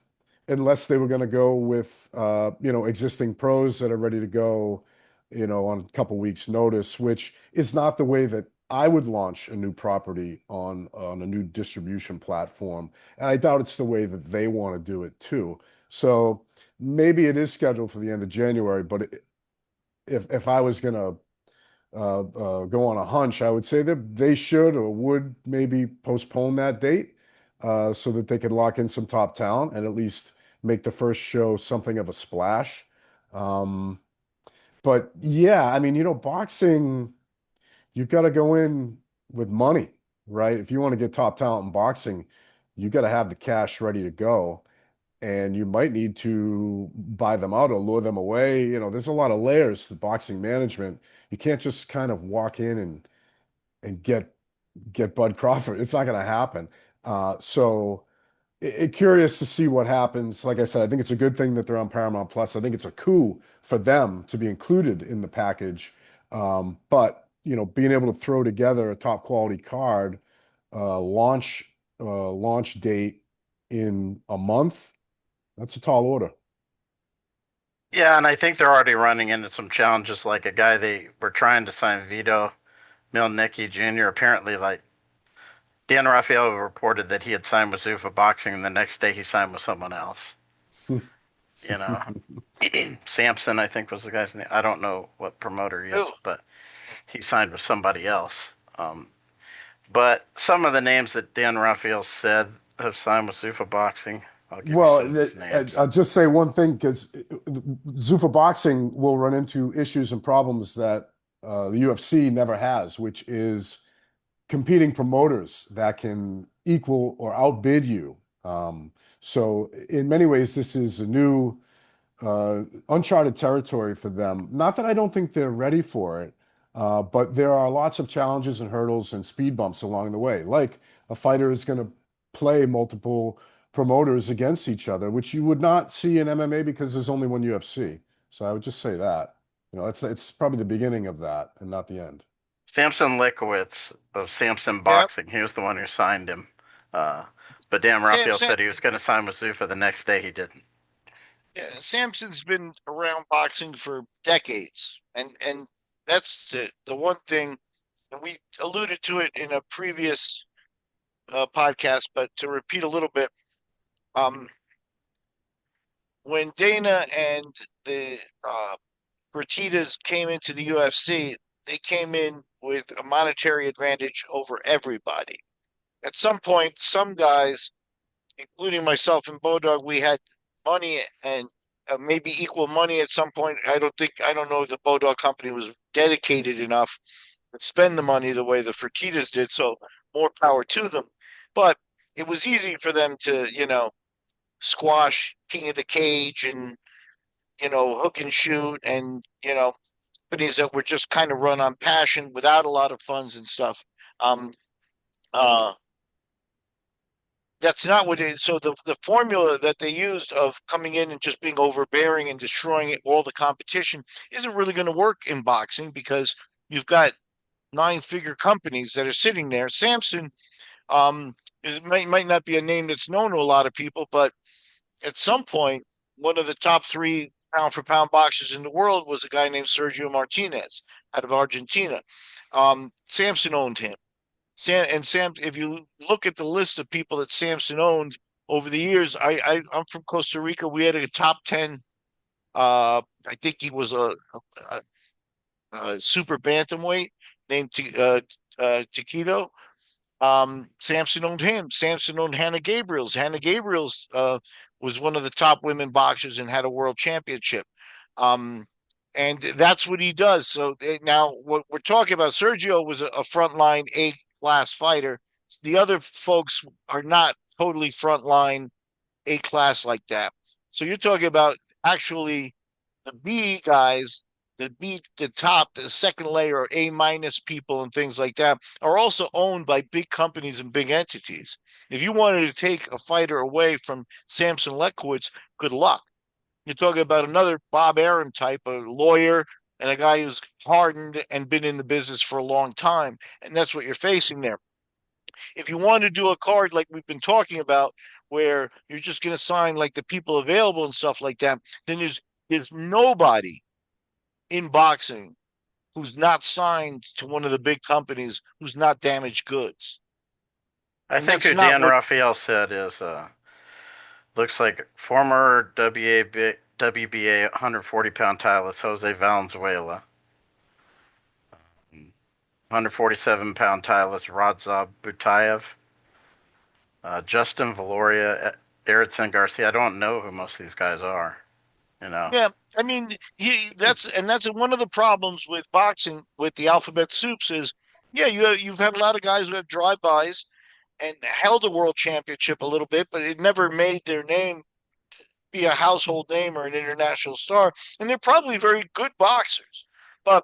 they were going to go with existing pros that are ready to go, on a couple weeks notice, which is not the way that I would launch a new property on a new distribution platform. And I doubt it's the way that they want to do it too. So maybe it is scheduled for the end of January, but if I was gonna go on a hunch, I would say that they should or would maybe postpone that date so that they could lock in some top talent and at least make the first show something of a splash. Um, but yeah, I mean, boxing, you've got to go in with money, right? If you want to get top talent in boxing, you got to have the cash ready to go. And you might need to buy them out or lure them away. There's a lot of layers to boxing management. You can't just kind of walk in and get Bud Crawford. It's not going to happen. So curious to see what happens. Like I said, I think it's a good thing that they're on Paramount Plus. I think it's a coup for them to be included in the package. But being able to throw together a top quality card, launch date in a month, that's a tall order. Yeah, and I think they're already running into some challenges. Like a guy they were trying to sign, Vito Milnicki Jr. Apparently, like Dan Rafael reported that he had signed with Zuffa Boxing, and the next day he signed with someone else. You know, Samson, I think was the guy's name. I don't know what promoter he is, Oh, but he signed with somebody else. But some of the names that Dan Rafael said have signed with Zuffa Boxing. I'll give you Well, some of these names. I'll just say one thing because Zuffa Boxing will run into issues and problems that the UFC never has, which is competing promoters that can equal or outbid you. So in many ways, this is a new uncharted territory for them. Not that I don't think they're ready for it, but there are lots of challenges and hurdles and speed bumps along the way. Like a fighter is going to play multiple promoters against each other, which you would not see in MMA because there's only one UFC. So I would just say that. It's probably the beginning of that and not the end. Samson Likowitz of Samson yep. Boxing. He was the one who signed him. Uh, but Dan Sam, Rafael Sam, said he was going to sign with Zuffa. The next day he didn't. yeah, Samson's been around boxing for decades, and that's the one thing, and we alluded to it in a previous podcast, but to repeat a little bit, um, when Dana and the Fertitas came into the UFC, they came in with a monetary advantage over everybody. At some point, some guys, including myself and Bodog, we had money and maybe equal money at some point. I don't know if the Bodog company was dedicated enough to spend the money the way the Fertitas did. So more power to them. But it was easy for them to, squash King of the Cage and, hook and shoot and, companies that were just kind of run on passion without a lot of funds and stuff. Um, uh, that's not what it is. So the formula that they used of coming in and just being overbearing and destroying all the competition isn't really going to work in boxing because you've got 9-figure companies that are sitting there. Samson might not be a name that's known to a lot of people, but at some point, one of the top 3 pound for pound boxers in the world was a guy named Sergio Martinez out of Argentina. Samson owned him. Sam, if you look at the list of people that Samson owned over the years, I'm from Costa Rica. We had a top 10. I think he was a super bantamweight named Chiquito. Samson owned him. Samson owned Hannah Gabriels. Hannah Gabriels was one of the top women boxers and had a world championship. Um, and that's what he does. So now what we're talking about, Sergio was a frontline A-class fighter. The other folks are not totally frontline A-class like that. So you're talking about actually the B guys that beat the top, the second layer, or A minus people and things like that, are also owned by big companies and big entities. If you wanted to take a fighter away from Samson Lekowitz, good luck. You're talking about another Bob Arum type, a lawyer and a guy who's hardened and been in the business for a long time. And that's what you're facing there. If you want to do a card like we've been talking about, where you're just going to sign like the people available and stuff like that, then there's nobody in boxing who's not signed to one of the big companies who's not damaged goods. I And think that's who not Dan what Raphael said is looks like former WBA 140-pound titleist Jose Valenzuela, 147-pound titleist Radzab Butayev, Justin Valoria, Erickson Garcia. I don't know who most of these guys are. You know. Yeah, I mean, that's one of the problems with boxing with the alphabet soups is, yeah, you've had a lot of guys who have drive-bys and held a world championship a little bit, but it never made their name be a household name or an international star. And they're probably very good boxers, but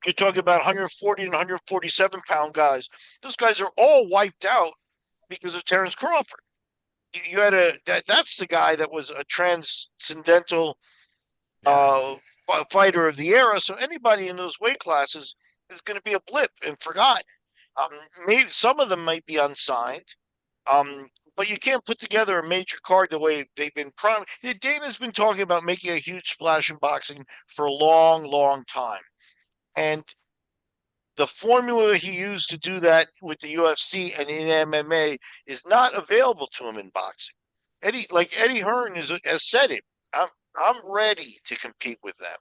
you're talking about 140 and 147-pound guys. Those guys are all wiped out because of Terence Crawford. You had that's the guy that was a transcendental fighter of the era. So anybody in those weight classes is going to be a blip and forgotten. Maybe some of them might be unsigned, but you can't put together a major card the way they've been promised. Dana's been talking about making a huge splash in boxing for a long, long time, and the formula he used to do that with the UFC and in MMA is not available to him in boxing. Eddie Hearn has said it. I'm ready to compete with them.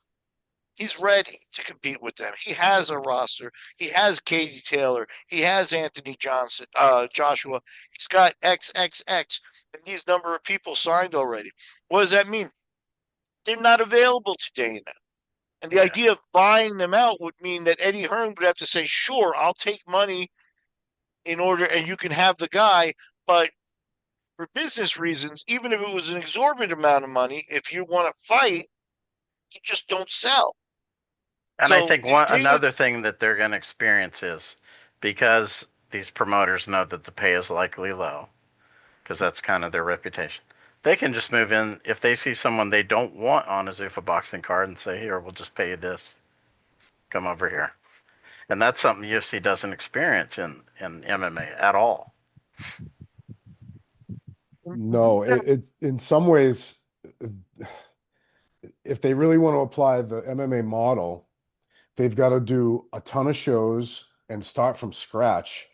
He's ready to compete with them. He has a roster. He has Katie Taylor. He has Anthony Joshua. He's got XXX, and these number of people signed already. What does that mean? They're not available to Dana. And the idea of buying them out would mean that Eddie Hearn would have to say, sure, I'll take money in order, and you can have the guy, but for business reasons, even if it was an exorbitant amount of money, if you want to fight, you just don't sell. And I So think another thing that they're going to experience is because these promoters know that the pay is likely low, because that's kind of their reputation. They can just move in if they see someone they don't want on a Zuffa boxing card and say, "Here, we'll just pay you this. Come over here." And that's something UFC doesn't experience in MMA at all. No, it in some ways, if they really want to apply the MMA model, they've got to do a ton of shows and start from scratch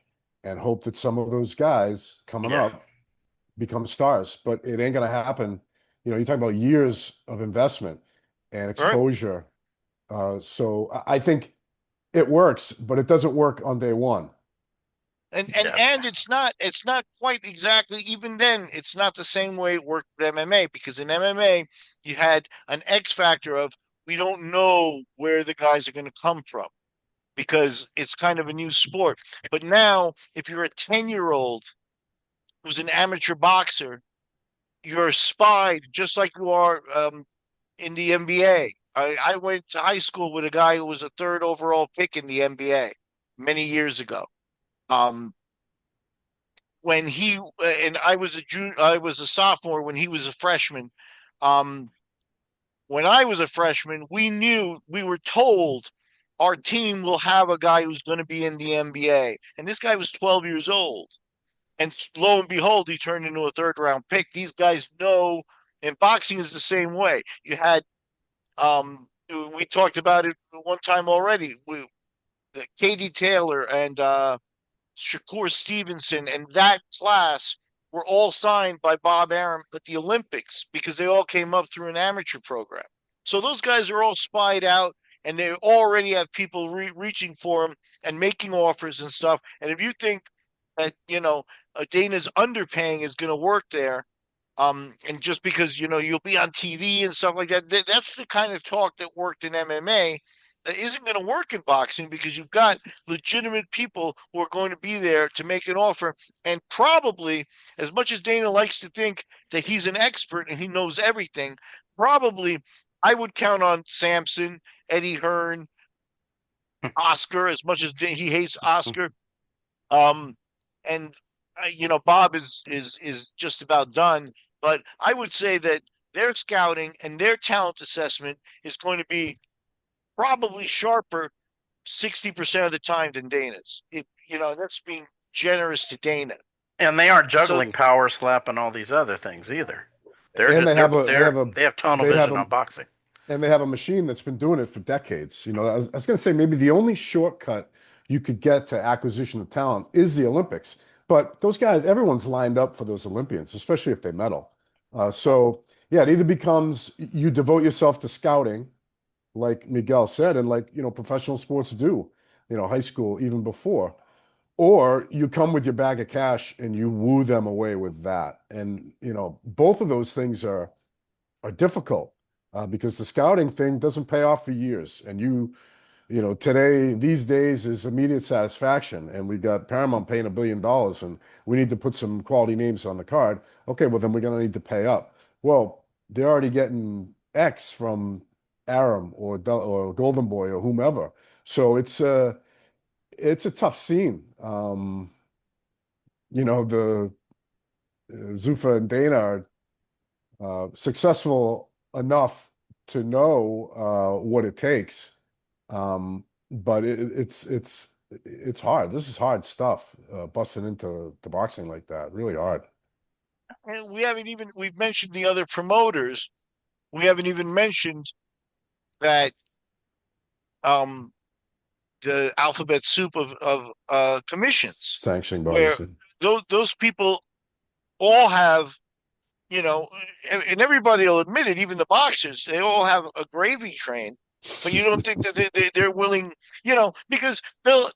and hope that some of those guys coming up become stars. But it ain't going to happen. You know, you're talking about years of investment and exposure. So I think it works, but it doesn't work on day one. And it's not quite exactly, even then it's not the same way it worked with MMA, because in MMA you had an X factor of, we don't know where the guys are going to come from because it's kind of a new sport. But now if you're a 10-year-old who's an amateur boxer, you're spied just like you are in the NBA. I went to high school with a guy who was a third overall pick in the NBA many years ago. When he and I was a sophomore when he was a freshman. When I was a freshman, we were told our team will have a guy who's going to be in the NBA, and this guy was 12 years old. And lo and behold, he turned into a third round pick. These guys know, and boxing is the same way. You had, we talked about it one time already. Katie Taylor and Shakur Stevenson and that class were all signed by Bob Arum at the Olympics because they all came up through an amateur program. So those guys are all spied out, and they already have people reaching for them and making offers and stuff. And if you think that, Dana's underpaying is going to work there, and just because, you'll be on TV and stuff like that, that's the kind of talk that worked in MMA that isn't going to work in boxing, because you've got legitimate people who are going to be there to make an offer. And probably, as much as Dana likes to think that he's an expert and he knows everything, probably I would count on Samson, Eddie Hearn, Oscar, as much as he hates Oscar. Um, and Bob is just about done. But I would say that their scouting and their talent assessment is going to be probably sharper 60% of the time than Dana's. That's being generous to Dana. And they aren't So juggling power slap and all these other things either. They're And just they have tunnel they have vision a on boxing. and they have a machine that's been doing it for decades. I was going to say maybe the only shortcut you could get to acquisition of talent is the Olympics. But those guys, everyone's lined up for those Olympians, especially if they medal. So yeah, it either becomes you devote yourself to scouting, like Miguel said, and like professional sports do, high school even before, or you come with your bag of cash and you woo them away with that. And both of those things are difficult because the scouting thing doesn't pay off for years. And today, these days is immediate satisfaction. And we got Paramount paying $1 billion and we need to put some quality names on the card. Okay, well, then we're going to need to pay up. Well, they're already getting X from Aram or Golden Boy or whomever. So it's a tough scene. The Zuffa and Dana are successful enough to know what it takes. But it's hard. This is hard stuff, busting into boxing like that. Really hard. and we've mentioned the other promoters. We haven't even mentioned that um the alphabet soup of commissions, Sanctioning where bodies. those people all have, and everybody will admit it, even the boxers, they all have a gravy train. But you don't think that they're willing, because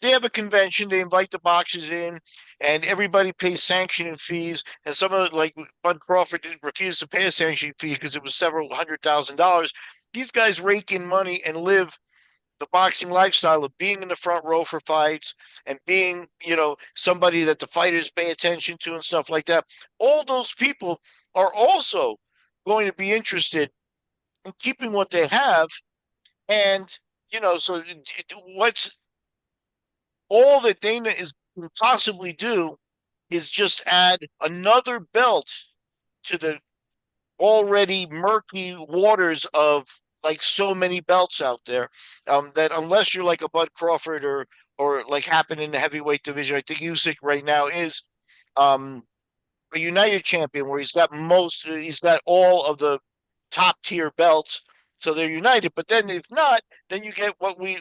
they have a convention, they invite the boxers in, and everybody pays sanctioning fees. And some of like Bud Crawford didn't refuse to pay a sanctioning fee because it was several $100,000. These guys rake in money and live the boxing lifestyle of being in the front row for fights and being, somebody that the fighters pay attention to and stuff like that. All those people are also going to be interested in keeping what they have. And, so what's all that Dana is can possibly do is just add another belt to the already murky waters of like so many belts out there, that unless you're like a Bud Crawford or like happened in the heavyweight division, I think Usyk right now is um, a United champion where he's got all of the top tier belts, so they're united. But then if not, then you get what you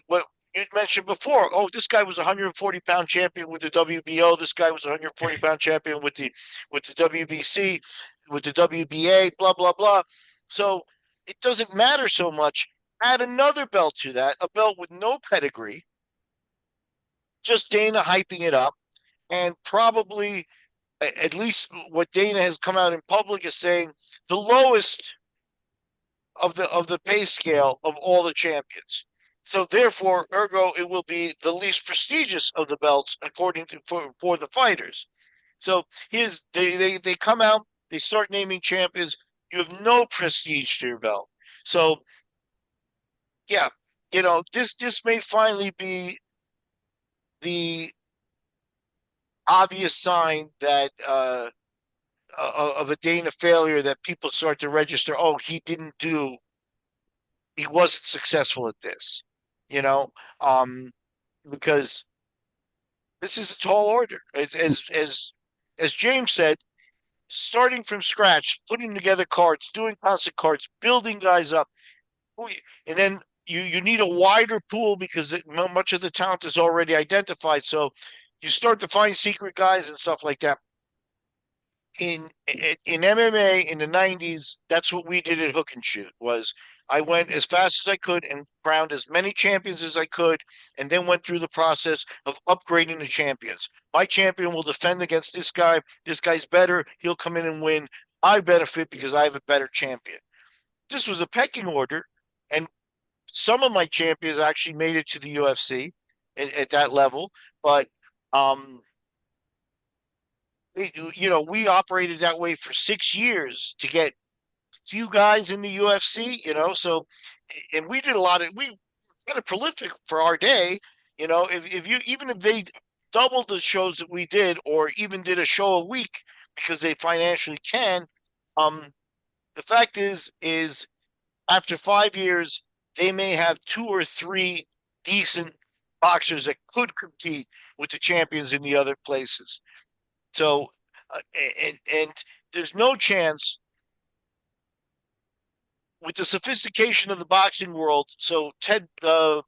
mentioned before. Oh, this guy was a 140-pound champion with the WBO. This guy was a 140-pound champion with the WBC, with the WBA. Blah blah blah. So it doesn't matter so much. Add another belt to that, a belt with no pedigree, just Dana hyping it up, and probably at least what Dana has come out in public is saying the lowest of the pay scale of all the champions. So therefore, ergo, it will be the least prestigious of the belts according to for the fighters. So they come out, they start naming champions. You have no prestige to your belt. So yeah, this may finally be the obvious sign that of a Dana failure, that people start to register. Oh, he wasn't successful at this, you know, um, because this is a tall order. As James said, starting from scratch, putting together cards, doing concept cards, building guys up, and then you need a wider pool because much of the talent is already identified. So you start to find secret guys and stuff like that. In MMA in the 90s, that's what we did at Hook and Shoot. Was I went as fast as I could and crowned as many champions as I could, and then went through the process of upgrading the champions. My champion will defend against this guy. This guy's better. He'll come in and win. I benefit because I have a better champion. This was a pecking order, and some of my champions actually made it to the UFC at that level, but um, we operated that way for 6 years to get few guys in the UFC, so, and we did we kind of prolific for our day, even if they doubled the shows that we did, or even did a show a week because they financially can, um, the fact is after 5 years, they may have two or three decent boxers that could compete with the champions in the other places. So, and there's no chance with the sophistication of the boxing world. So Bud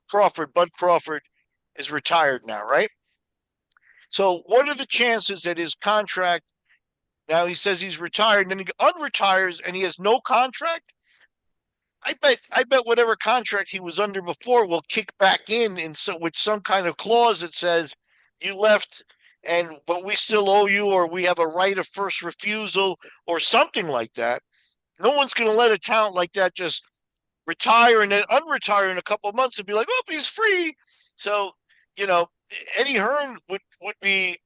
Crawford, is retired now, right? So what are the chances that his contract, now he says he's retired, and then he unretires and he has no contract? I bet whatever contract he was under before will kick back in so with some kind of clause that says you left, but we still owe you, or we have a right of first refusal, or something like that. No one's going to let a talent like that just retire and then unretire in a couple of months and be like, oh, he's free. So, you know, Eddie Hearn would be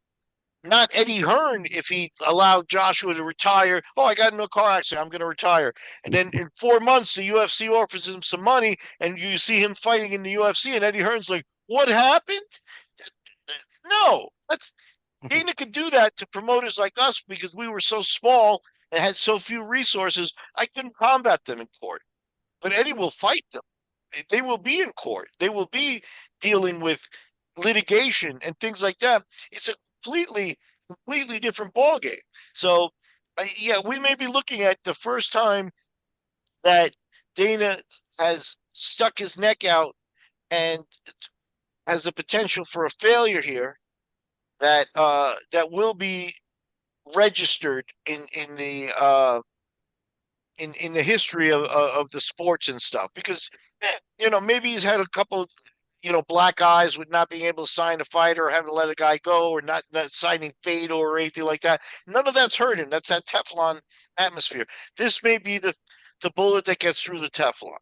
not Eddie Hearn if he allowed Joshua to retire. Oh, I got in a car accident, I'm going to retire. And then in 4 months, the UFC offers him some money, and you see him fighting in the UFC, and Eddie Hearn's like, what happened? No, that's Dana could do that to promoters like us because we were so small and had so few resources. I couldn't combat them in court, but Eddie will fight them. They will be in court. They will be dealing with litigation and things like that. It's a completely different ballgame. So, yeah, we may be looking at the first time that Dana has stuck his neck out and has the potential for a failure here that will be registered in the history of the sports and stuff, because maybe he's had a couple black eyes with not being able to sign a fighter, or having to let a guy go, or not signing Fado or anything like that. None of that's hurt him. That's that Teflon atmosphere. This may be the bullet that gets through the Teflon.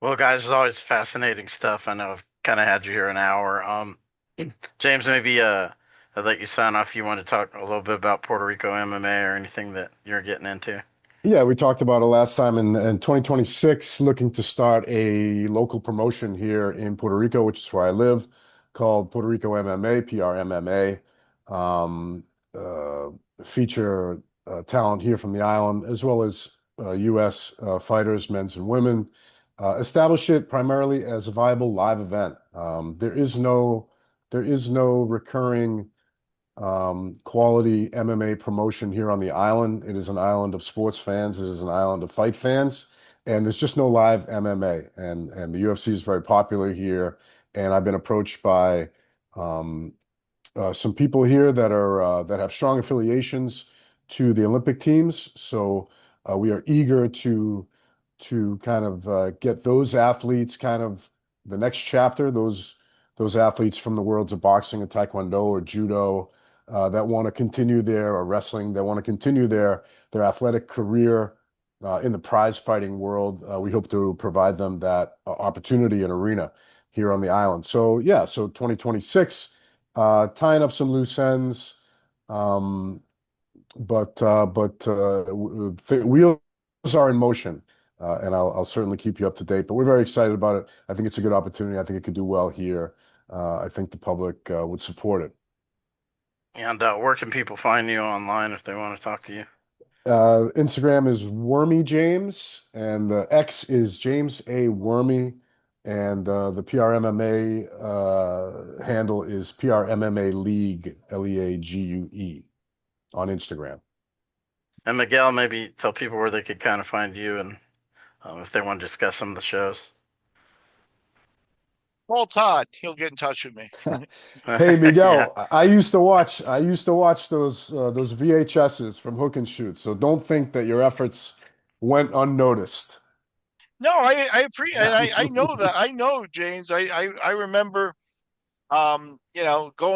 Well, guys, it's always fascinating stuff. I know I've kind of had you here an hour. James, maybe I'll let you sign off. You want to talk a little bit about Puerto Rico MMA or anything that you're getting into? Yeah, we talked about it last time in 2026, looking to start a local promotion here in Puerto Rico, which is where I live, called Puerto Rico MMA, PRMMA. Um, uh, Feature talent here from the island, as well as U.S. Fighters, men's and women. Establish it primarily as a viable live event. There is no recurring quality MMA promotion here on the island. It is an island of sports fans. It is an island of fight fans, and there's just no live MMA. And the UFC is very popular here. And I've been approached by um, some people here that have strong affiliations to the Olympic teams. So we are eager to kind of get those athletes kind of the next chapter, those athletes from the worlds of boxing and taekwondo or judo that want to continue or wrestling, that want to continue their athletic career in the prize fighting world. We hope to provide them that opportunity and arena here on the island. So yeah, so 2026, tying up some loose ends, um, but wheels are in motion, and I'll certainly keep you up to date. But we're very excited about it. I think it's a good opportunity. I think it could do well here. I think the public would support it. And where can people find you online if they want to talk to you? Instagram is Werme James, and the X is James A. Werme, and the PRMMA handle is PRMMA League, LEAGUE, on Instagram. And Miguel, maybe tell people where they could kind of find you, and if they want to discuss some of the shows. Call Todd. He'll get in touch with me. Hey Yeah. Miguel, I used to watch those VHSs from Hook and Shoot. So don't think that your efforts went unnoticed. No, I appreciate, and I know that. I know, James. I remember, going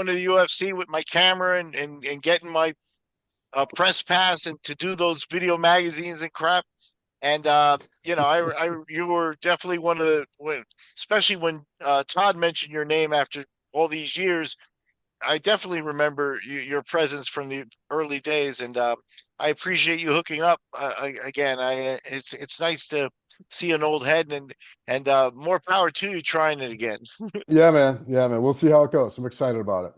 to the UFC with my camera and getting my press pass and to do those video magazines and crap. And you were definitely especially when Todd mentioned your name after all these years. I definitely remember your presence from the early days, and I appreciate you hooking up again. It's nice to see an old head, and more power to you trying it again. Yeah, man. Yeah, man. We'll see how it goes. I'm excited about it.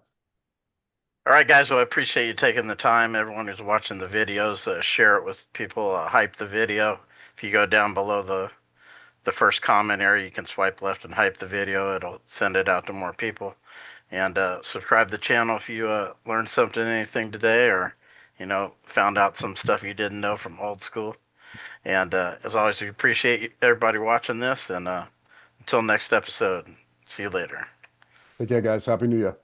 All right, guys. Well, I appreciate you taking the time. Everyone who's watching the videos, share it with people. Hype the video. If you go down below the first comment area, you can swipe left and hype the video. It'll send it out to more people. And subscribe to the channel if you learned something, anything today, or found out some stuff you didn't know from old school. And as always, we appreciate everybody watching this. And until next episode, see you later. Take care, guys. Happy New Year.